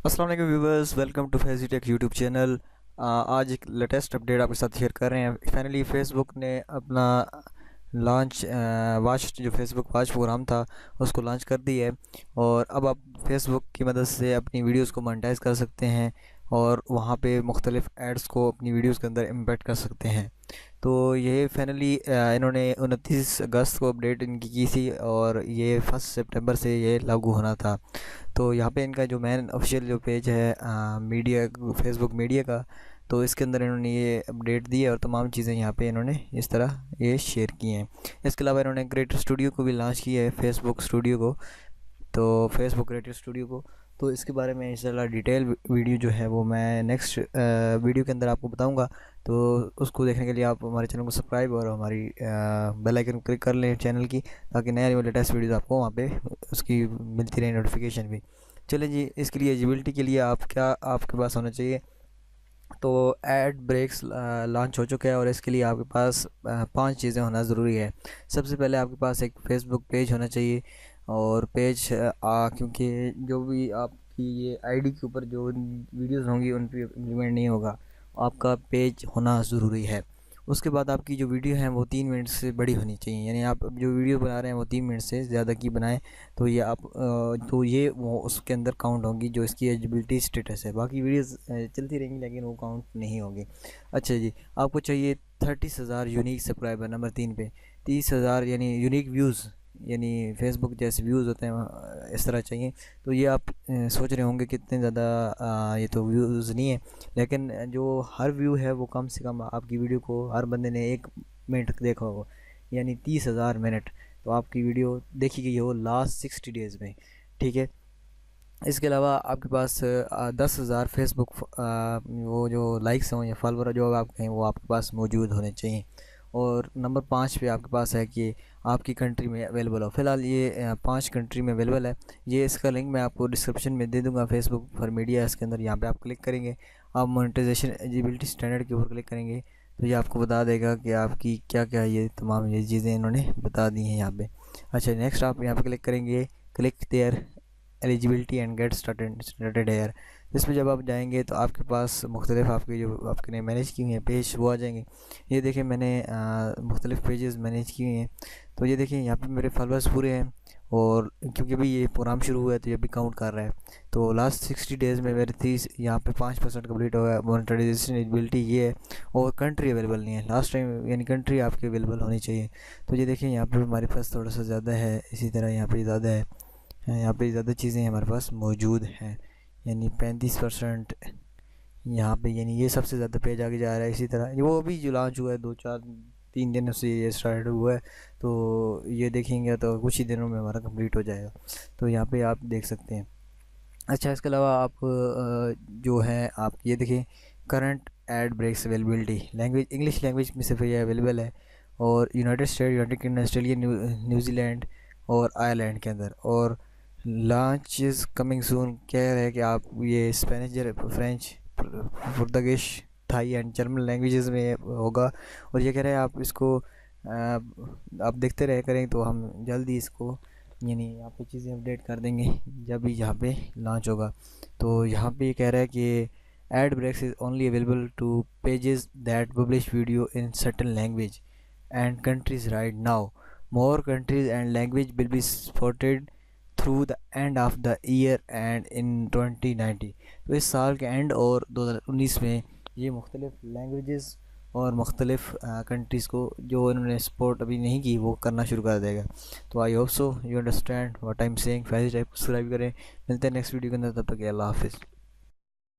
अस्सलाम वालेकुम viewers, welcome to Faizi tech YouTube channel. आज एक लेटेस्ट अपडेट आपके साथ शेयर कर रहे हैं। फाइनली फेसबुक ने अपना लॉन्च वाच जो फेसबुक वाच प्रोग्राम था उसको लॉन्च कर दी है। और अब आप फेसबुक की मदद से अपनी वीडियोस को मोनेटाइज कर सकते हैं और वहाँ पे मुख्तलिफ एड्स को अपनी वीडियोस के अंदर एम्बेड कर सकते हैं। तो ये फाइनली इन्होंने 29 अगस्त को अपडेट इनकी की थी और ये 1 सितंबर से ये लागू होना था। तो यहाँ पे इनका जो मेन ऑफिशियल जो पेज है मीडिया फेसबुक मीडिया का, तो इसके अंदर इन्होंने ये अपडेट दी है और तमाम चीज़ें यहाँ पे इन्होंने इस तरह ये शेयर की हैं। इसके अलावा इन्होंने क्रिएटर स्टूडियो को भी लॉन्च किया है, फेसबुक स्टूडियो को, तो फेसबुक क्रिएटर स्टूडियो को। तो इसके बारे में इंशाल्लाह डिटेल वीडियो जो है वो मैं नेक्स्ट वीडियो के अंदर आपको बताऊंगा। तो उसको देखने के लिए आप हमारे चैनल को सब्सक्राइब और हमारी बेल आइकन क्लिक कर लें चैनल की, ताकि नया लेटेस्ट वीडियोस आपको वहाँ पे उसकी मिलती रहे नोटिफिकेशन भी। चलिए जी, इसके लिए एलिजिबिलिटी के लिए आप क्या आपके पास होना चाहिए। तो एड ब्रेक्स लॉन्च हो चुका है और इसके लिए आपके पास 5 चीज़ें होना ज़रूरी है। सबसे पहले आपके पास एक फेसबुक पेज होना चाहिए। और पेज क्योंकि जो भी आपकी ये आईडी के ऊपर जो वीडियोस होंगी उन पर इम्प्लीमेंट नहीं होगा, आपका पेज होना ज़रूरी है। उसके बाद आपकी जो वीडियो है वो 3 मिनट से बड़ी होनी चाहिए, यानी आप जो वीडियो बना रहे हैं वो 3 मिनट से ज़्यादा की बनाएं। तो ये आप तो ये वो उसके अंदर काउंट होंगी जो इसकी एलिजिबिलिटी स्टेटस है। बाकी वीडियोस चलती रहेंगी लेकिन वो काउंट नहीं होगी। अच्छा जी, आपको चाहिए 30,000 यूनिक सब्सक्राइबर नंबर 3 पे। 30,000 यानी यूनिक व्यूज़, यानी फेसबुक जैसे व्यूज़ होते हैं इस तरह चाहिए। तो ये आप सोच रहे होंगे कितने ज़्यादा ये तो व्यूज़ नहीं है, लेकिन जो हर व्यू है वो कम से कम आपकी वीडियो को हर बंदे ने 1 मिनट देखा होगा, यानी 30,000 मिनट। तो आपकी वीडियो देखी गई हो लास्ट 60 डेज़ में, ठीक है। इसके अलावा आपके पास 10,000 फेसबुक वो जो लाइक्स हों या फॉलोवर जो आप कहें वो आपके पास मौजूद होने चाहिए। और नंबर 5 पे आपके पास है कि आपकी कंट्री में अवेलेबल हो। फ़िलहाल ये 5 कंट्री में अवेलेबल है। ये इसका लिंक मैं आपको डिस्क्रिप्शन में दे दूंगा, फेसबुक फॉर मीडिया इसके अंदर। यहाँ पे आप क्लिक करेंगे, आप मोनेटाइजेशन एलिजिबिलिटी स्टैंडर्ड के ऊपर क्लिक करेंगे तो ये आपको बता देगा कि आपकी क्या क्या ये तमाम ये चीज़ें इन्होंने बता दी हैं यहाँ पे। अच्छा, नेक्स्ट आप यहाँ पे क्लिक करेंगे, click there eligibility and get started here. इसमें जब आप जाएंगे तो आपके पास मुख्तलिफ आपके जो आपने मैनेज की हुई हैं पेज वो आ जाएंगे। ये देखें, मैंने मुख्तलिफ पेजेस मैनेज किए हुए हैं। तो ये देखें यहाँ पे मेरे फॉलोअर्स पूरे हैं और क्योंकि अभी ये प्रोग्राम शुरू हुआ है तो ये भी काउंट कर रहा है। तो लास्ट 60 डेज़ में मेरे 30 यहाँ पे 5% कम्प्लीट हो गया। मोनेटाइजेशन एलिजिबिलिटी ये है और कंट्री अवेलेबल नहीं है लास्ट टाइम, यानी कंट्री आपकी अवेलेबल होनी चाहिए। तो ये देखें यहाँ पर हमारे पास थोड़ा सा ज़्यादा है, इसी तरह यहाँ पर ज़्यादा है, यहाँ पे ज़्यादा चीज़ें हमारे पास मौजूद हैं, यानी 35% यहाँ पे, यानी ये सबसे ज़्यादा पेज आगे जा रहा है। इसी तरह वो अभी जो लॉन्च हुआ है 2 4 3 दिन से ये स्टार्ट हुआ है, तो ये देखेंगे तो कुछ ही दिनों में हमारा कंप्लीट हो जाएगा। तो यहाँ पे आप देख सकते हैं। अच्छा, इसके अलावा आप जो है आप ये देखिए, current ad breaks availability language English language में सिर्फ ये अवेलेबल है। और United State, United Kingdom, Australia, New Zealand और आयरलैंड के अंदर। और लॉन्च इज़ कमिंग सून कह रहे हैं कि आप ये स्पेनिश, फ्रेंच, पुर्तगालीश, थाई एंड जर्मन लैंग्वेजेस में होगा। और ये कह रहे हैं आप इसको आप देखते रहे करें, तो हम जल्दी इसको यानी यहाँ पे चीज़ें अपडेट कर देंगे जब भी यहाँ पे लॉन्च होगा। तो यहाँ पे ये कह रहा है कि ad breaks is only available to pages that publish video in certain language and countries right now. More countries and language will be supported through the end of the year and in 2090। तो इस साल के and और 2019 में ये मुख्तलिफ languages और मुख्तलिफ कंट्रीज़ को जो इन्होंने सपोर्ट अभी नहीं की वो करना शुरू कर देगा। तो I hope so you understand what I am saying. Faizi type subscribe करें। मिलते हैं नेक्स्ट वीडियो के अंदर, तब तक के अल्लाह हाफिज़।